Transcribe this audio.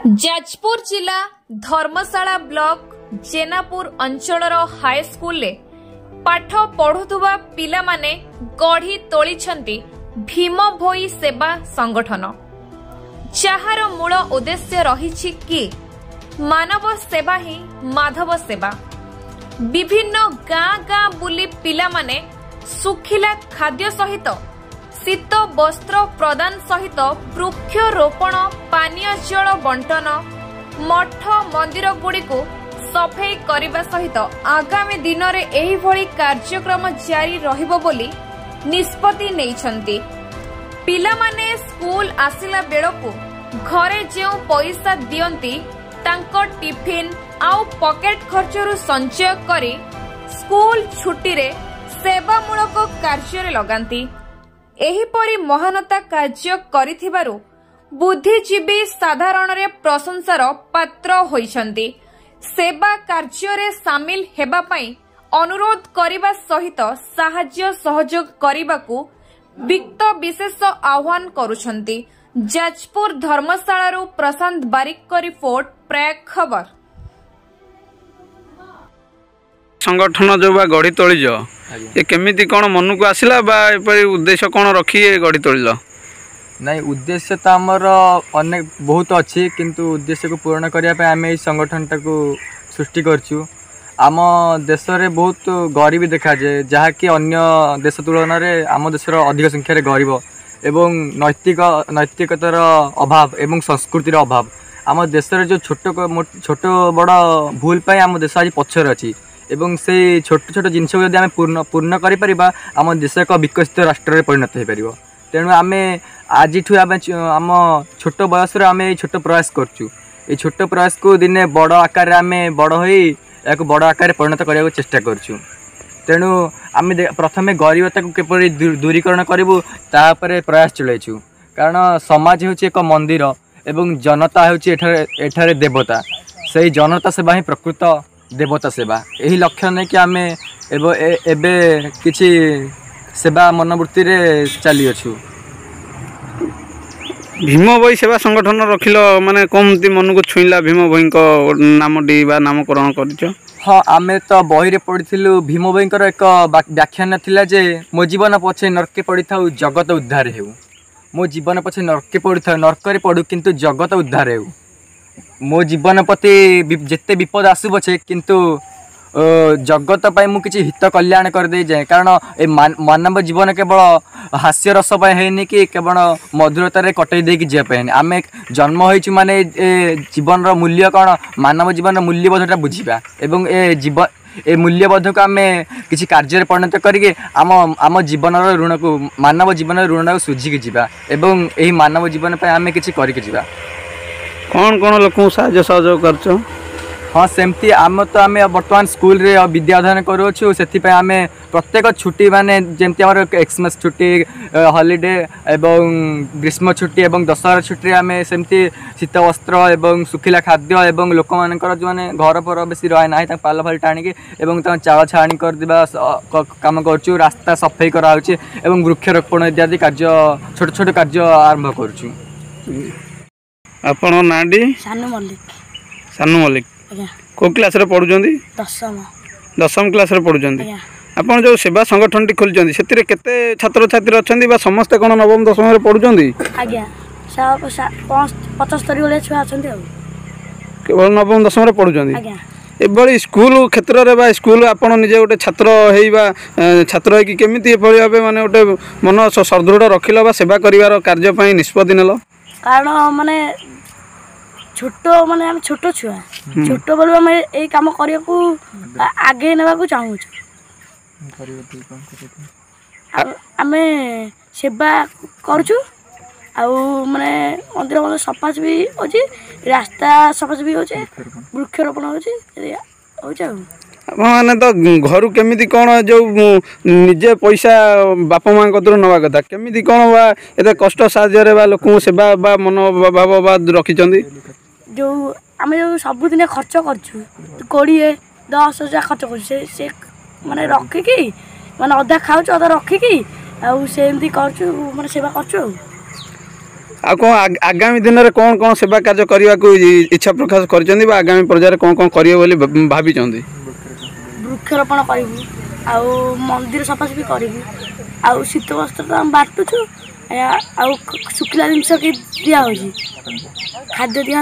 जाजपुर जिला धर्मशाला block Jenapur अंचलर high school पाठ पढ़ुवा पिला माने गढ़ी तोलिछंती भीम भोई सेवा संगठन जार मूल उद्देश्य रही कि मानव सेवा ही माधव सेवा। विभिन्न गाँ गाँ बुली पिला माने सुखिला खाद्य सहित शीत वस्त्र प्रदान सहित वृक्षरोपण पानीय जल बंटन मठ मंदिर गुड़िको सफाई करने सहित आगामी दिन में एहिभली कार्यक्रम जारी रहिबो बोली निष्पत्ति नेइछंती। पिलामाने स्कूल आसिला बेलकु घरे जो पैसा दियंती तांको टिफिन आउ पॉकेट खर्चरु संचय करी स्कूल छुट्टी रे सेवामूलक कार्य लगांती। एहिपरि महानता कार्य करिथिबारु बुद्धिजीवी साधारण रे प्रशंसार पात्र होइछंती। सेवा कार्य रे शामिल हेबा पई अनुरोध करिबा सहित साहाय्य सहयोग करिबाकू विक्त विशेष आह्वान करुछंती। जाजपुर धर्मशाला प्रशांत बारिक को रिपोर्ट प्रयाग खबर। संगठन जो गढ़ी तोलिज ये केमिति कौन मन को आसला उद्देश्य कौन रखी गढ़ी तोलिल? नहीं उद्देश्य तो आमर अनेक बहुत अच्छी किंतु उद्देश्य को पूर्ण करने आम ये संगठन टाक सृष्टि करचु। आम देश रे बहुत गरीब देखा जाए जहाँकि अन्य देश तुलन में आम देशर अधिक संख्यार गरीब एवं नैतिकतार अभाव एवं संस्कृतिर अभाव आम देश जो छोट बड़ भूल पाई आम देश आज पछर अच्छी एवं से छोट छोट जिनस जदि आम पूर्ण करिपरिबा आम देश एक विकसित राष्ट्र में परिणत हो पार। तेणु आम आज आम छोट बयस आम छोट प्रयास करचु। ये छोट प्रयास को दिने बड़ आकार आम बड़ हो एक बड़ आकार परिणत करने चेष्टा करचु। तेणु आम प्रथमे गरीबता को किपरि दूरीकरण करूँ तापर प्रयास चलैछु। कारण समाज हूँ एक मंदिर एवं जनता हूँ एठारे देवता से जनता सेवा ही प्रकृत देवता सेवा। यही लक्ष्य नहीं कि आम एबे किछि सेवा मनोवृत्ति रे चली अछु। भीम भोई सेवा संगठन रखिल माने कमती मन को छुईला भीम भोई नाम डी बा नामकरण करिछ? हाँ आमे तो बही रे पढ़िथिलु भीम भोई एक व्याख्यान थिला जे मो जीवन पछे नरके पड़ी थाउ जगत उद्धार हेउ। मो जीवन पछे नरके पड़ी थाउ नरकरे पड़ू किंतु जगत उद्धार हेउ। मो जीवन प्रति जेते विपद आसु पछे किंतु जगत पाई मु किछि हित कल्याण कर दे जाए। कारण ए मानव जीवन केवल हास्य रस पाई हेनी कि केवल मधुरता रे कटई दे कि जे पाई आमे जन्म होइछि माने जीवन रो मूल्य कौन मानव जीवन मूल्यबोधटा बुझिबा एवं ए मूल्यबोध को आम किसी कार्य परिणत करके आम जीवन ऋण को मानव जीवन ऋण को सुझिकी जीवा एवं यही मानव जीवन पे आम किसी करके जीवा। कौन कौन लोक साहाय्य सहयोग कर? हाँ सेमती आम तो आम बर्तमान स्कूल रे विद्या अध्ययन करूँ से आम प्रत्येक छुट्टी माने जमती आम एक्समस छुट्टी हॉलिडे एवं ग्रीष्म छुट्टी एवं दशहरा छुट्टी आम सेमती शीत वस्त्र एवं सुखिला खाद्य एवं लोक मानकर जो मैंने घर पर बेसी रहे ना पाल फाल टाणिकी एवं चाल छाणी करदिबा काम करूँ। रास्ता सफाई कराऊँ एवं वृक्षरोपण इत्यादि कार्य छोट छोट कार्य आरंभ करूँ। आपण नाडी? सानू मल्लिक। सानू मल्लिक को क्लास रे पढुचंदी? दशम क्लास रे पढुचंदी। आपण जो सेवा संगठन टी खोलचंदी सेतिरे केते छात्र छात्री अछंदी बा समस्त कोन नवम दशम रे पढुचंदी? आज्ञा 75 वाले छुआ अछंदी। केवल नवम दशम रे पढुचंदी? आज्ञा एबळी स्कूल क्षेत्र रे बा स्कूल आपण निजे गोटे छात्र हेइबा छात्र है कि केमिति एभଳି भाबे माने गोटे मन सदृढ़ रखिलो बा सेवा करिवार कार्य पई निष्पत्ति नेलो? कारण माने छोट माने हम छोट छुआ छोट बेलू आम ये कम करने को आगे नेबा चाहूँ। आम सेवा करूँ माने मंदिर मतलब सफा भी अच्छी रास्ता सफा भी होचे वृक्षरोपण होचे मैंने तो घर केमिति कौन जो निजे पैसा बापा माँ कतर नवा कथा केमिति कौन बा एते कष्ट साहाय्य बा लोक सेवा बा मनोभाव बा रखिचंदी? जो आम जो सबुदिन खर्च करछु 20-10 खर्च कर से माने रखिकी माने अधा खाऊ अधा रखिकी आउ से एमती करछु माने सेवा करछु। आ कौन आगामी दिन में कौन कौन सेवा कार्य करने को इच्छा प्रकाश कर आगामी पर्यायर कौन कौन करेंगे भाभी वृक्षरोपण करूँ आउ मंदिर सफासफी करूँ आउ शीत वस्त्र तो आम बांटुचु आउ शुखला जिनस कि दिया खाद्य दिया।